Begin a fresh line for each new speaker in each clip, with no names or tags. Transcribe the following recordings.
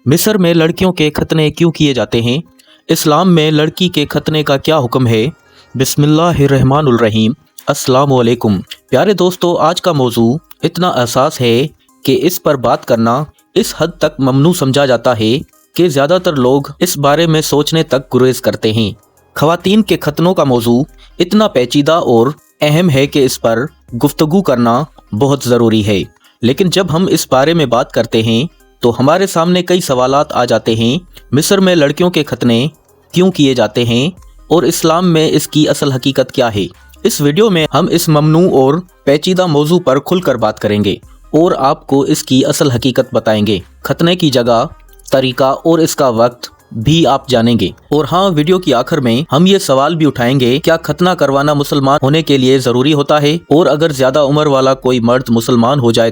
मिस्र में लड़कियों के खतने क्यों किए जाते हैं? इस्लाम में लड़की के खतने का क्या हुक्म है? बिस्मिल्लाहिर्रहमानुर्रहीम। अस्सलाम वालेकुम। प्यारे दोस्तों, आज का मौजू इतना एहसास है कि इस पर बात करना इस हद तक ममनू समझा जाता है कि ज़्यादातर लोग इस बारे में सोचने तक गुरेज करते हैं। ख़वातीन के खतनों का मौजू इतना पेचीदा और अहम है कि इस पर गुफ्तगू करना बहुत ज़रूरी है। लेकिन जब हम इस बारे में बात करते हैं तो हमारे सामने कई सवालात आ जाते हैं। मिस्र में लड़कियों के खतने क्यों किए जाते हैं और इस्लाम में इसकी असल हकीकत क्या है? इस वीडियो में हम इस ममनू और पेचीदा मौजू पर खुलकर बात करेंगे और आपको इसकी असल हकीकत बताएंगे। खतने की जगह, तरीका और इसका वक्त भी आप जानेंगे। और हाँ, वीडियो की आखिर में हम ये सवाल भी उठाएंगे, क्या खतना करवाना मुसलमान होने के लिए ज़रूरी होता है? और अगर ज़्यादा उम्र वाला कोई मर्द मुसलमान हो जाए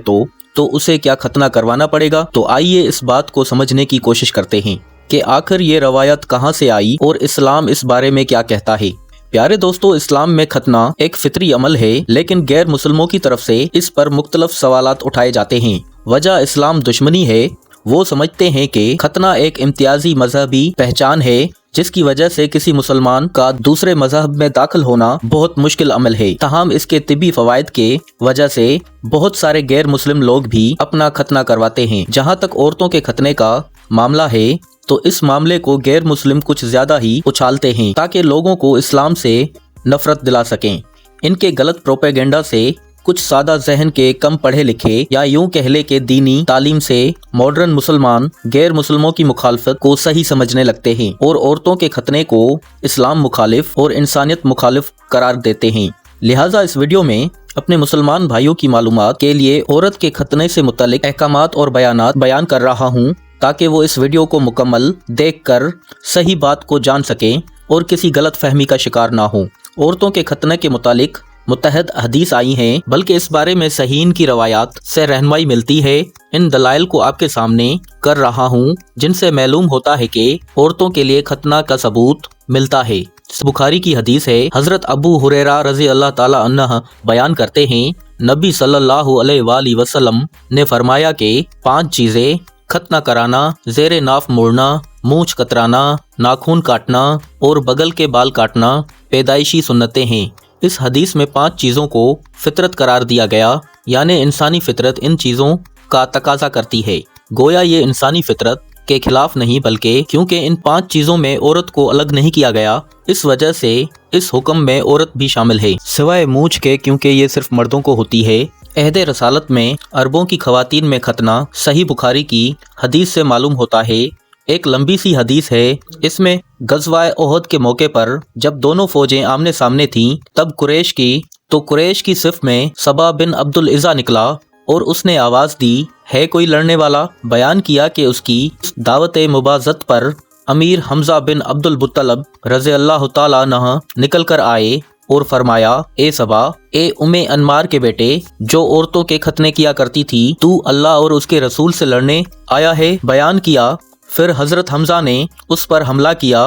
तो उसे क्या खतना करवाना पड़ेगा? तो आइए इस बात को समझने की कोशिश करते हैं कि आखिर ये रवायत कहाँ से आई और इस्लाम इस बारे में क्या कहता है। प्यारे दोस्तों, इस्लाम में खतना एक फितरी अमल है, लेकिन गैर मुसलमों की तरफ से इस पर मुख्तलिफ सवालात उठाए जाते हैं। वजह इस्लाम दुश्मनी है। वो समझते हैं कि खतना एक इम्तियाजी मजहबी पहचान है, जिसकी वजह से किसी मुसलमान का दूसरे मजहब में दाखिल होना बहुत मुश्किल अमल है। तमाम इसके तिब्बी फवायद के वजह से बहुत सारे गैर मुस्लिम लोग भी अपना खतना करवाते हैं। जहाँ तक औरतों के खतने का मामला है तो इस मामले को गैर मुस्लिम कुछ ज्यादा ही उछालते हैं ताकि लोगों को इस्लाम से नफरत दिला सकें। इनके गलत प्रोपेगेंडा से कुछ सादा जहन के कम पढ़े लिखे या यूं कह ले के दीनी तालीम से मॉडर्न मुसलमान गैर मुसलमों की मुखालफत को सही समझने लगते हैं और औरतों के खतने को इस्लाम मुखालिफ और इंसानियत मुखालिफ करार देते हैं। लिहाजा इस वीडियो में अपने मुसलमान भाइयों की मालूमात के लिए औरत के खतने से मुतालिक अहकामात और बयान कर रहा हूँ, ताकि वो इस वीडियो को मुकम्मल देखकर सही बात को जान सकें और किसी गलत फहमी का शिकार ना हो। औरतों के खतने के मुतालिक मुतहद हदीस आई हैं, बल्कि इस बारे में सहीन की रवायात से रहनुमाई मिलती है। इन दलाइल को आपके सामने कर रहा हूँ, जिनसे मालूम होता है कि औरतों के लिए खतना का सबूत मिलता है। बुखारी की हदीस है। हजरत अबू हुरैरा रज़ी अल्लाह ताला अन्हु बयान करते हैं, नबी सल्लल्लाहु अलैहि वसल्लम ने फरमाया कि 5 चीज़ें खतना कराना, ज़ेरे नाफ मोड़ना, मूंछ कतराना, नाखून काटना और बगल के बाल काटना पैदाइशी सुन्नतें हैं। इस हदीस में 5 चीज़ों को फितरत करार दिया गया, यानी इंसानी फितरत इन चीज़ों का तकाजा करती है। गोया ये इंसानी फितरत के खिलाफ नहीं, बल्कि क्योंकि इन 5 चीज़ों में औरत को अलग नहीं किया गया, इस वजह से इस हुक्म में औरत भी शामिल है, सिवाय मूंछ के, क्योंकि ये सिर्फ मर्दों को होती है। अहद रसालत में अरबों की खवातीन में खतना सही बुखारी की हदीस से मालूम होता है। एक लंबी सी हदीस है। इसमें गज़वाए ओहद के मौके पर जब दोनों फौजें आमने सामने थीं, तब कुरैश की सिफ में सबा बिन अब्दुल इज़ा निकला और उसने आवाज़ दी, है कोई लड़ने वाला? बयान किया कि उसकी दावत मुबाज़त पर अमीर हमजा बिन अब्दुल मुत्तलब रज़ी अल्लाह ताला अन्हु निकल कर आए और फरमाया, ए सबा, ए उम्मे अनमार के बेटे, जो औरतों के खतने किया करती थी, तू अल्लाह और उसके रसूल से लड़ने आया है? बयान किया। फिर हजरत हमजा ने उस पर हमला किया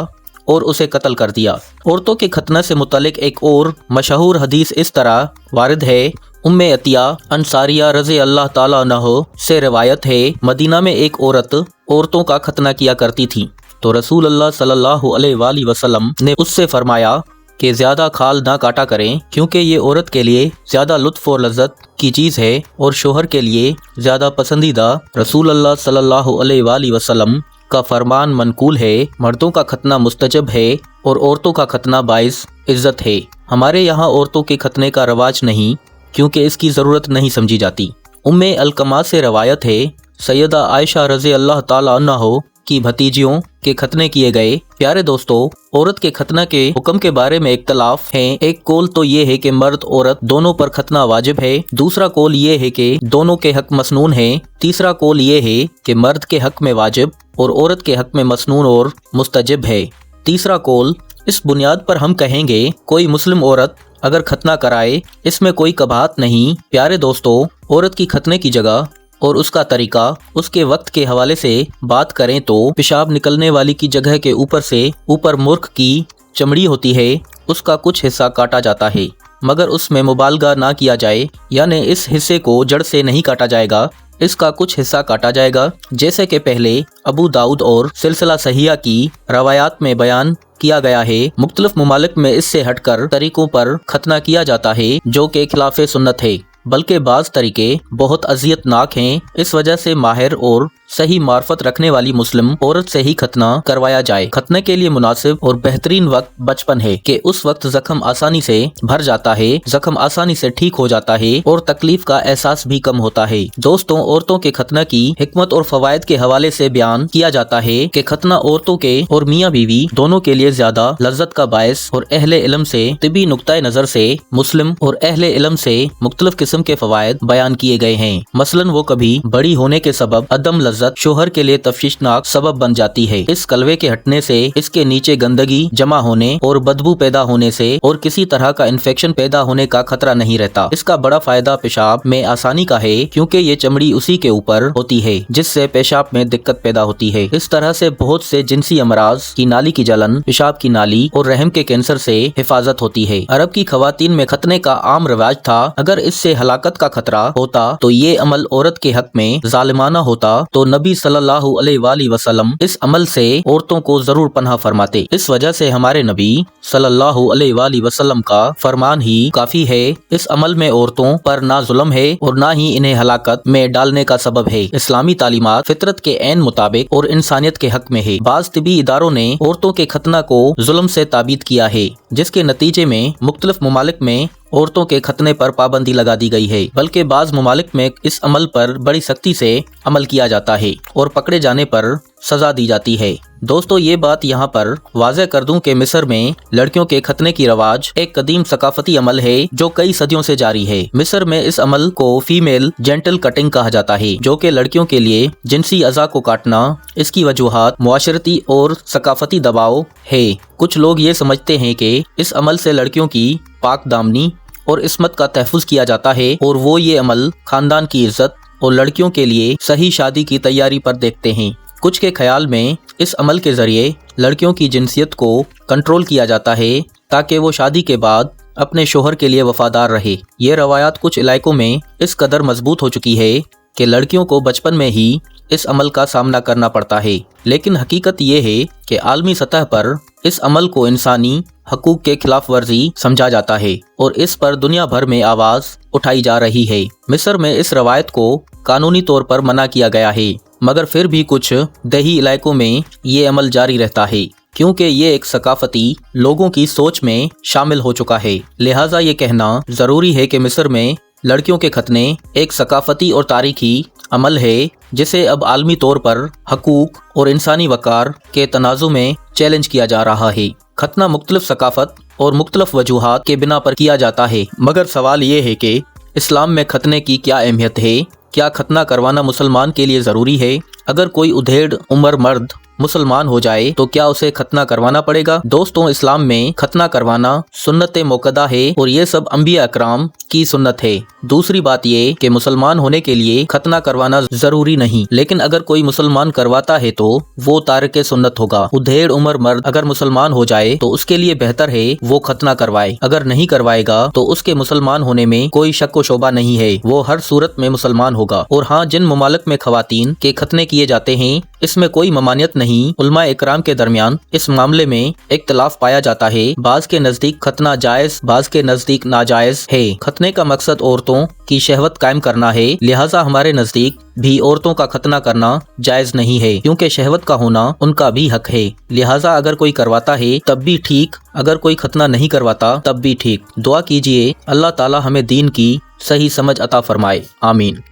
और उसे कत्ल कर दिया। औरतों के खतना से मुतालिक एक और मशहूर हदीस इस तरह वारिद है। उम्मे अतिया अंसारिया रज़ी अल्लाह ताला अन्हु से रिवायत है, मदीना में एक औरत औरतों का खतना किया करती थी, तो रसूल अल्लाह सल्लल्लाहु अलैहि वसल्लम ने उससे फरमाया कि ज़्यादा खाल ना काटा करें, क्योंकि ये औरत के लिए ज़्यादा लुत्फ़ और लज्जत की चीज़ है और शोहर के लिए ज़्यादा पसंदीदा। रसूल अल्लाह सल्लल्लाहु अलैहि वसल्लम का फरमान मनकूल है, मर्दों का खतना मुस्तजब है और औरतों का खतना बाइस इज्जत है। हमारे यहाँ औरतों के खतने का रवाज नहीं, क्योंकि इसकी ज़रूरत नहीं समझी जाती। उम्मे अलकमा से रवायत है, सैयदा आयशा रज़ी अल्लाह ताला अन्हा की भतीजियों के खतने किए गए। प्यारे दोस्तों, औरत के खतना के हुक्म के बारे में इख्तलाफ है। एक कौल तो ये है कि मर्द औरत दोनों पर खतना वाजिब है। दूसरा कौल ये है कि दोनों के हक मसनून है। तीसरा कौल ये है कि मर्द के हक में वाजिब और औरत के हक में मसनून और मुस्तजिब है। तीसरा कौल, इस बुनियाद पर हम कहेंगे कोई मुस्लिम औरत अगर खतना कराए, इसमें कोई कबाहत नहीं। प्यारे दोस्तों, औरत की खतने की जगह और उसका तरीका, उसके वक्त के हवाले से बात करें तो पेशाब निकलने वाली की जगह के ऊपर मुर्ख की चमड़ी होती है, उसका कुछ हिस्सा काटा जाता है, मगर उसमें मुबालगा ना किया जाए, यानी इस हिस्से को जड़ से नहीं काटा जाएगा, इसका कुछ हिस्सा काटा जाएगा, जैसे कि पहले अबू दाऊद और सिलसिला सहीहा की रवायात में बयान किया गया है। मुख्तलिफ ममालिक में इससे हटकर तरीकों पर खतना किया जाता है जो कि खिलाफ सुन्नत है, बल्कि बाज़ तरीके बहुत अजियतनाक हैं। इस वजह से माहिर और सही मार्फत रखने वाली मुस्लिम औरत से ही खतना करवाया जाए। खतने के लिए मुनासिब और बेहतरीन वक्त बचपन है कि उस वक्त जख्म आसानी से भर जाता है, जख्म आसानी से ठीक हो जाता है और तकलीफ का एहसास भी कम होता है। दोस्तों, औरतों के खतना की हिकमत और फवायद के हवाले से बयान किया जाता है कि खतना औरतों के और मियाँ बीवी दोनों के लिए ज्यादा लज्जत का बायस और अहले इल्म से तिबी नुक्ता नजर से मुस्लिम और अहले इल्म से मुख्तलिफ किस्म के फवायद बयान किए गए हैं। मसलन वो कभी बड़ी होने के सबब अदम लज्जत शोहर के लिए तफ्शीशनाक सबब बन जाती है। इस कलवे के हटने से, इसके नीचे गंदगी जमा होने और बदबू पैदा होने से और किसी तरह का इन्फेक्शन पैदा होने का खतरा नहीं रहता। इसका बड़ा फायदा पेशाब में आसानी का है, क्योंकि ये चमड़ी उसी के ऊपर होती है जिससे पेशाब में दिक्कत पैदा होती है। इस तरह से बहुत से जिनसी अमराज की नाली की जलन, पेशाब की नाली और रहम के कैंसर से हिफाजत होती है। अरब की खवातीन में खतने का आम रिवाज था। अगर इससे हलाकत का खतरा होता तो ये अमल औरत के हक में जालिमाना होता, तो नबी सल्लल्लाहु अलैहि वसल्लम इस अमल से औरतों को जरूर पनाह फरमाते। इस वजह से हमारे नबी सल्लल्लाहु अलैहि वसल्लम का फरमान ही काफी है। इस अमल में औरतों पर ना जुल्म है और ना ही इन्हें हलाकत में डालने का सबब है। इस्लामी तालीमात फितरत के ऐन मुताबिक और इंसानियत के हक में है। बाज़ तिबी इदारों ने औरतों के खतना को जुल्म से ताबीद किया है, जिसके नतीजे में मुख्तलिफ ममालिक में औरतों के खतने पर पाबंदी लगा दी गई है, बल्कि बाज़ ममालिक में इस अमल पर बड़ी सख्ती से अमल किया जाता है और पकड़े जाने पर सजा दी जाती है। दोस्तों, ये बात यहाँ पर वाज़ेह कर दूं कि मिस्र में लड़कियों के खतने की रवाज एक कदीम सकाफती अमल है जो कई सदियों से जारी है। मिस्र में इस अमल को फीमेल जेंटल कटिंग कहा जाता है, जो कि लड़कियों के लिए जिनसी अज़ा को काटना। इसकी वजूहात मुआशरती और सकाफती दबाव है। कुछ लोग ये समझते हैं कि इस अमल से लड़कियों की पाक दामनी और इस्मत का तहफ़्फ़ुज़ किया जाता है और वो ये अमल खानदान की इज्जत और लड़कियों के लिए सही शादी की तैयारी पर देखते हैं। कुछ के ख्याल में इस अमल के ज़रिए लड़कियों की जिनसियत को कंट्रोल किया जाता है ताकि वो शादी के बाद अपने शोहर के लिए वफादार रहे। ये रवायात कुछ इलाकों में इस कदर मजबूत हो चुकी है कि लड़कियों को बचपन में ही इस अमल का सामना करना पड़ता है। लेकिन हकीकत ये है कि आलमी सतह पर इस अमल को इंसानी हकूक के खिलाफ वर्जी समझा जाता है और इस पर दुनिया भर में आवाज़ उठाई जा रही है। मिस्र में इस रवायत को कानूनी तौर पर मना किया गया है, मगर फिर भी कुछ देही इलाकों में ये अमल जारी रहता है, क्योंकि ये एक सकाफती लोगों की सोच में शामिल हो चुका है। लिहाजा ये कहना ज़रूरी है कि मिस्र में लड़कियों के खतने एक सकाफती और तारीखी अमल है, जिसे अब आलमी तौर पर हकूक और इंसानी वकार के तनाज़ु में चैलेंज किया जा रहा है। खतना मुख्तलिफ सकाफत और मुख्तलिफ वजूहात के बिना पर किया जाता है, मगर सवाल ये है कि इस्लाम में खतने की क्या अहमियत है? क्या खतना करवाना मुसलमान के लिए ज़रूरी है? अगर कोई उधेड़ उम्र मर्द मुसलमान हो जाए तो क्या उसे खतना करवाना पड़ेगा? दोस्तों, इस्लाम में खतना करवाना सुन्नत मुक्कदा है और ये सब अंबिया अकराम की सुन्नत है। दूसरी बात ये कि मुसलमान होने के लिए खतना करवाना जरूरी नहीं, लेकिन अगर कोई मुसलमान करवाता है तो वो तारिक सुन्नत होगा। उधेड़ उम्र मर्द अगर मुसलमान हो जाए तो उसके लिए बेहतर है वो खतना करवाए। अगर नहीं करवाएगा तो उसके मुसलमान होने में कोई शक व शोबा नहीं है, वो हर सूरत में मुसलमान होगा। और हाँ, जिन ममालिक में खवातीन के खतने किए जाते हैं इसमें कोई ममानियत नहीं। उलमा इकराम के दरमियान इस मामले में इख्तिलाफ पाया जाता है। बाज के नजदीक खतना जायज, बाज के नजदीक नाजायज है। खतने का मकसद औरतों की शहवत कायम करना है, लिहाजा हमारे नजदीक भी औरतों का खतना करना जायज नहीं है, क्योंकि शहवत का होना उनका भी हक है। लिहाजा अगर कोई करवाता है तब भी ठीक, अगर कोई खतना नहीं करवाता तब भी ठीक। दुआ कीजिए अल्लाह ताला हमें दीन की सही समझ अता फरमाए। आमीन।